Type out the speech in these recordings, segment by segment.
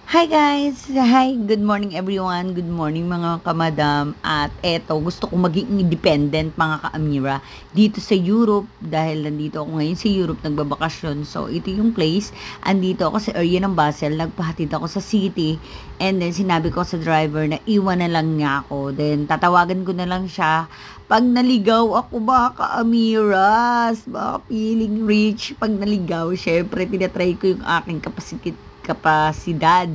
Hi guys! Hi! Good morning everyone! Good morning mga kamadam! At eto, gusto kong maging independent mga ka-Amira dito sa Europe dahil nandito ako ngayon sa Europe nagbabakasyon. So, ito yung place. Andito ako sa area ng Basel. Nagpahatid ako sa city. And then, sinabi ko sa driver na iwan na lang niya ako. Then, tatawagan ko na lang siya pag naligaw ako mga ka-Amiras. Baka feeling rich pag naligaw. Syempre, tinatry ko yung aking kapasidad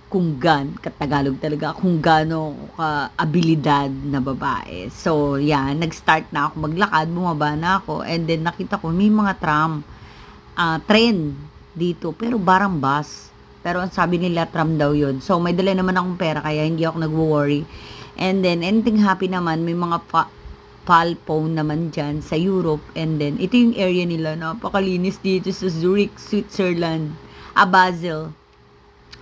kung katagalog talaga, kung gaano ka abilidad na babae. So, yan, nag-start na ako maglakad, bumaba na ako, and then nakita ko may mga train dito, pero barang bus. Pero ang sabi nila, tram daw yun. So, may dala naman akong pera, kaya hindi ako nag-worry. And then, anything happy naman, may mga palphone naman dyan sa Europe. And then, ito yung area nila, napakalinis dito sa Zurich, Switzerland. Basel.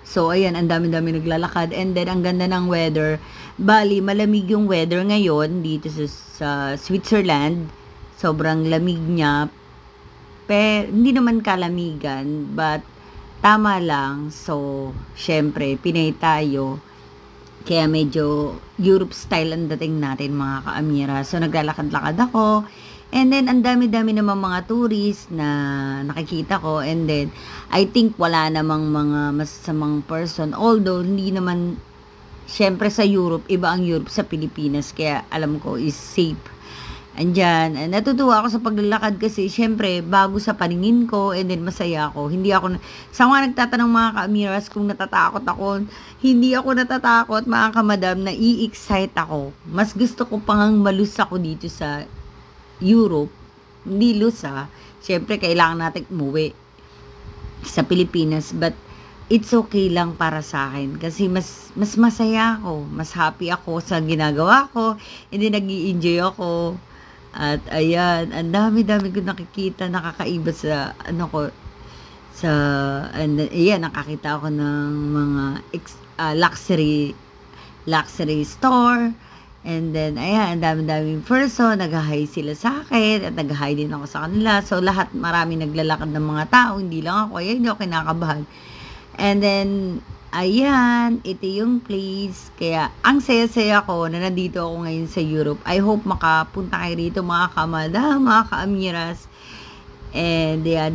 So, ayan, ang dami-dami naglalakad. And then, ang ganda ng weather. Bali, malamig yung weather ngayon dito sa Switzerland. Sobrang lamig niya. Pero, hindi naman kalamigan. But, tama lang. So, syempre, Pinay tayo. Kaya medyo Europe style ang dating natin mga ka-Amira. So, naglalakad-lakad ako. And then, ang dami-dami namang mga tourist na nakikita ko. And then, I think wala namang mga masasamang person. Although, hindi naman, syempre sa Europe, iba ang Europe sa Pilipinas. Kaya, alam ko, is safe. Andyan, natutuwa ako sa paglalakad kasi, syempre, bago sa paningin ko, and then masaya ako. Hindi ako, sa mga nagtatanong mga ka-Amiras kung natatakot ako, hindi ako natatakot mga kamadam, na i-excite ako. Mas gusto ko pang malus ako dito sa Europe, hindi lusa. Siyempre, kailangan natin umuwi sa Pilipinas. But, it's okay lang para sa akin. Kasi mas masaya ako. Mas happy ako sa ginagawa ko. Hindi nag-i-enjoy ako. At, ayan, ang dami-dami ko nakikita, nakakaiba sa, ayan, nakakita ako ng mga luxury store. And then, ayan, ang dami-daming person, nag-hi sila sa akin, at nag-hi din ako sa kanila. So, lahat, marami naglalakad ng mga tao, hindi lang ako, hindi ako kinakabahan. And then, ayan, ito yung place. Kaya, ang saya-saya ko na nandito ako ngayon sa Europe. I hope makapunta kayo rito mga kamada, mga ka-Amiras. And, yeah,